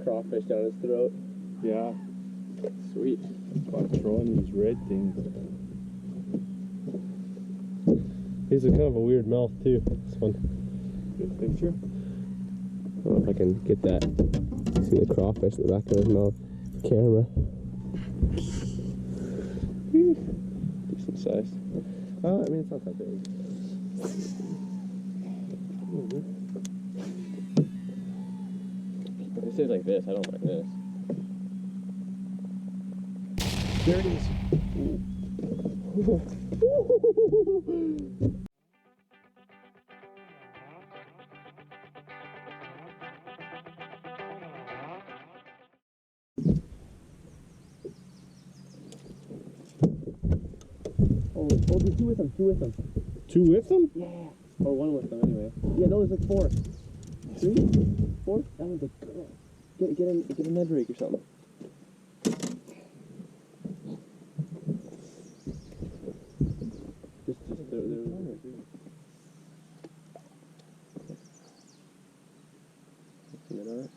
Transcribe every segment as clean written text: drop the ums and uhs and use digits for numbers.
crawfish down his throat. Yeah. Sweet. About throwing these red things. These are kind of a weird mouth too. This one. Good picture. I don't know if I can get that. See the crawfish in the back of his mouth. Camera. Decent size. I mean, it's not that big. It stays like this. I don't like this. There it is. Oh, there's two with him. Two with him. Two with them? Yeah. Or one with them anyway. Yeah, no, there's like 4. 3? 4? That one's a girl. Get a Ned rake or something. Just there.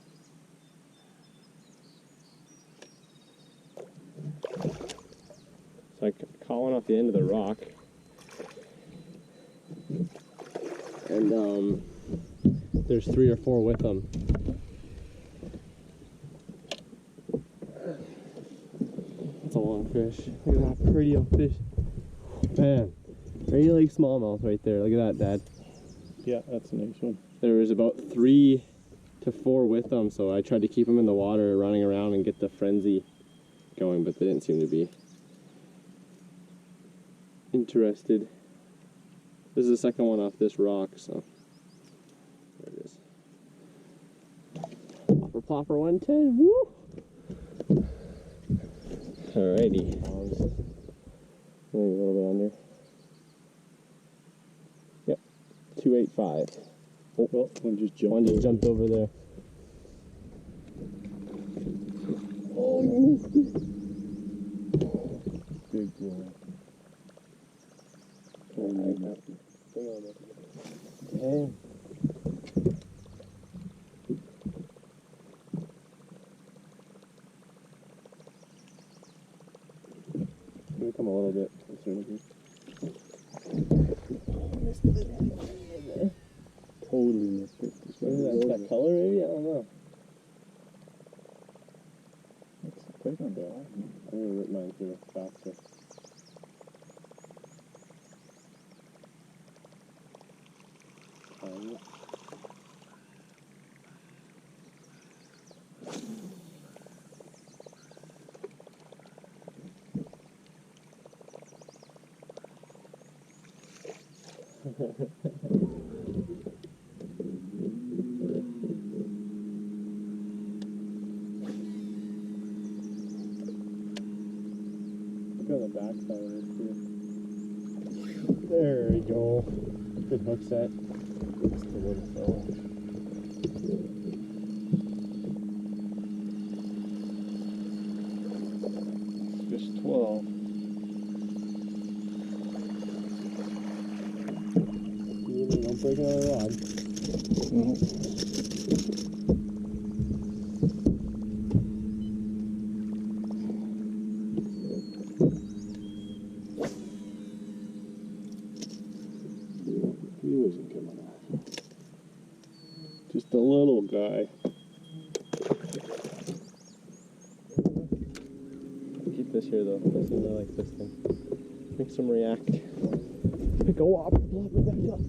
It's like calling off the end of the rock. And there's 3 or 4 with them. That's a long fish. Look at that pretty old fish. Man, very like smallmouth right there. Look at that, Dad. Yeah, that's a nice one. There was about 3 to 4 with them, so I tried to keep them in the water, running around and get the frenzy going, but they didn't seem to be interested. This is the second one off this rock, so there it is. Plopper 110, woo! Alrighty. Maybe a little bit under. Yep, 285. Oh, well, one just jumped. One just jumped over there. Oh, you missed it. Big boy. Oh, my God. Dang. Can we come a little bit closer with you? Totally missed it. Maybe that's that color, maybe? I don't know. It's quite not bad. I'm gonna rip mine through faster. Look on the back side of it too. There we go. Good hook set. Just a little fella. Fish 12. Don't break another rod. No. He wasn't coming off. Just a little guy. Keep this here though. This is I like this thing. Makes them react. Pick a whop, plop it back up.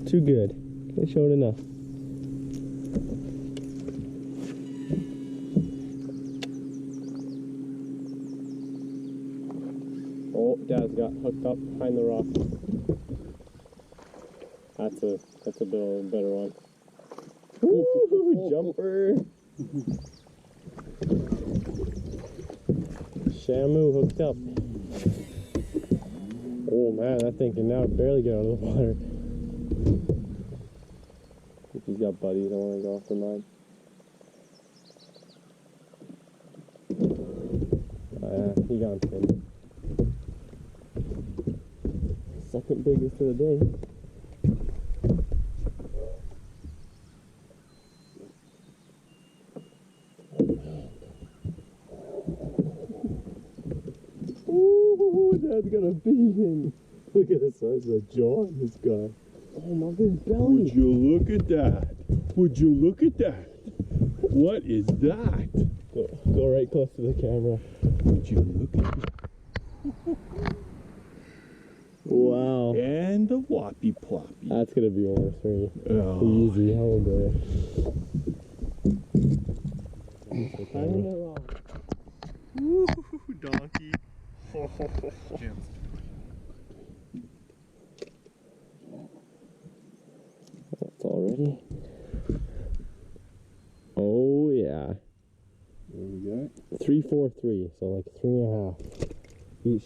Too good. Can't show it enough. Oh, Dad's got hooked up behind the rock. That's a better one. Ooh, jumper. Shamu hooked up. Oh man, that thing can now barely get out of the water. If he's got buddies, I want to go after mine. He got him. Second biggest of the day. Dad's got a beating. Look at the size of the jaw on this guy. Oh, look at his Would belly. you look at that? Would you look at that? What is that? Go right close to the camera. Would you look at that? Wow. And the whoppy ploppy. That's gonna be almost right. Oh, Easy. How old are you? Woo, donkey. That's already. Oh yeah. what we got? 343, so like 3.5.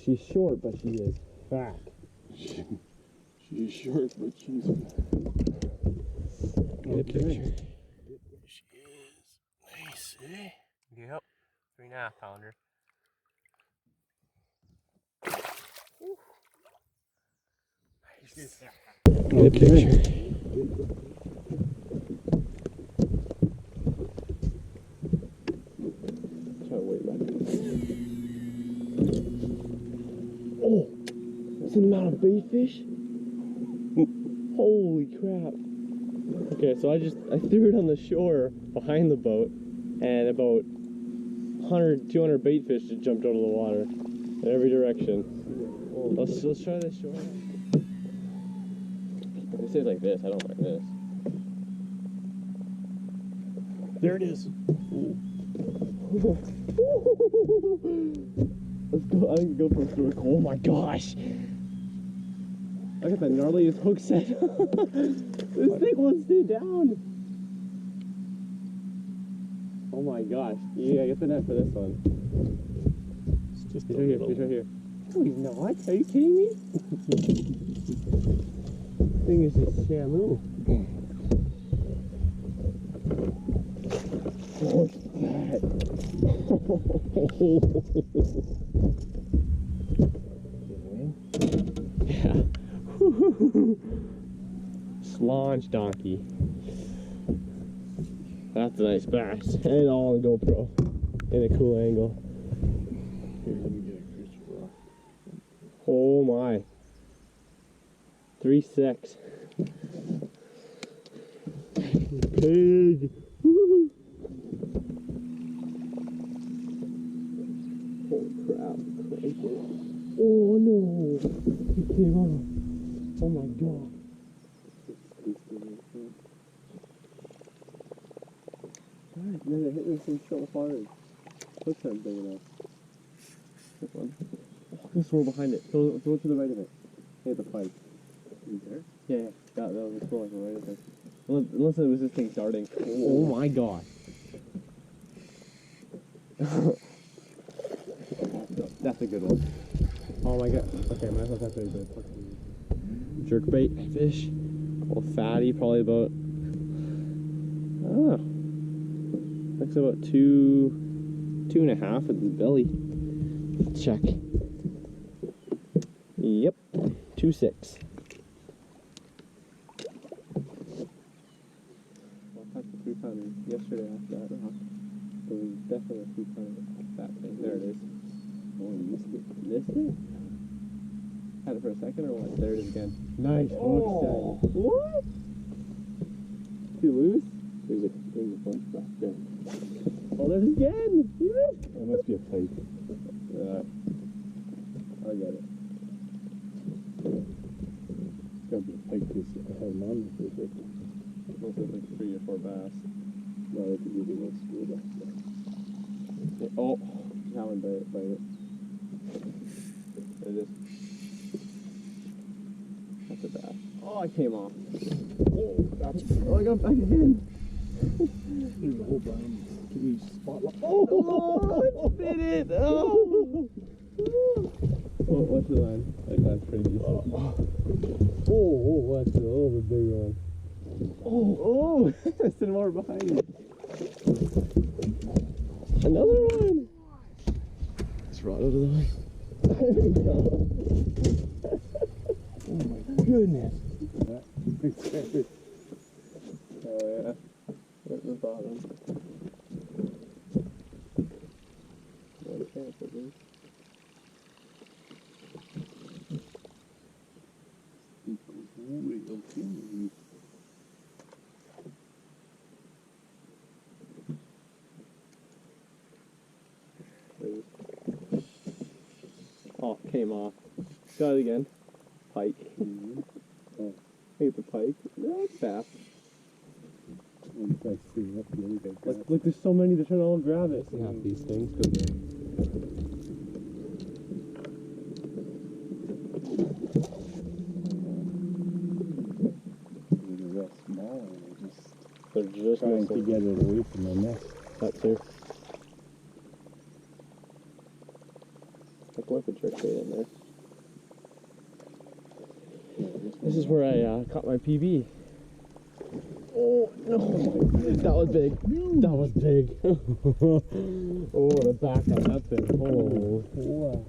She's short, but she is fat. She's short, but she's Good picture. She is nice, eh? Yep. 3.5 pounder. Nice. Good picture. Try to wait back. Oh, that's an amount of bait fish. Holy crap. Okay, so I threw it on the shore behind the boat, and about 100, 200 bait fish just jumped out of the water in every direction. Let's try this shore. This is like this, I don't like this. there it is. Let's go, I can go for a snorkel. Oh my gosh! I got the gnarliest hook set. This thing won't stay down. Oh my gosh. Yeah, get the net for this one. It's just He's a right here, little. he's right here. No, he's not. Are you kidding me? This thing is just Shamu. Oh, it's fat. Yeah. Slaunch donkey. That's a nice bass. And all on GoPro. In a cool angle. Here, let me get a Christopher rock. Oh my. 3.6. Pig. Woo. Holy crap. Oh no. He came off. Oh my god. Alright, man, it hit me some so hard. Hooks aren't big enough. This one. Oh, this one behind it. Throw it to the right of it. Hit the pipe. There? Yeah. That was a cool, like, right of it. Unless it was this thing darting. Oh my god. That's a good one. Oh my god. Okay, my hook, that's really good. Jerkbait fish. Well, fatty, probably about. I don't know. Looks about 2.5 with his belly. Check. Yep. 2.6. I caught the 3-pounder yesterday after that rock. It was definitely a 3-pounder fat thing. There it is. Oh, you missed it. Missed it? Had it for a second or what? There it is again. Nice hook set. What? Too loose? There's a bunch back there. Oh, there's again! That must be a pipe. I get it. It's gotta be a pipe because I had them on before. Must have like 3 or 4 bass. No, it could be the one school back there. Yeah, oh, that one bite it. There it is. That's a bass. Oh, I came off. Oh, that's Oh, I got back again. there's a whole brown. Can you spotlight? Oh, it bit it. Oh. Oh, what's the line? That line's pretty decent. Oh, that's a little bit big one. Oh, there's some more behind me. Another one. Let's rod over the way. There we go. Oh my goodness. Oh yeah. At the bottom. One chance at least. Oh, came off. Got it again. Pike. Oh. Hate the pike. That's fast. One guy's sitting up, the other guy grabs Look, there's so many. They're trying to all grab it. See half these things because they're They're real small and They're just trying to missing. get it away from the nest. That too. Like with a jerk bait in there. This is where I caught my PB. Oh no! That was big. That was big. Oh, the back on that thing. Oh. Wow.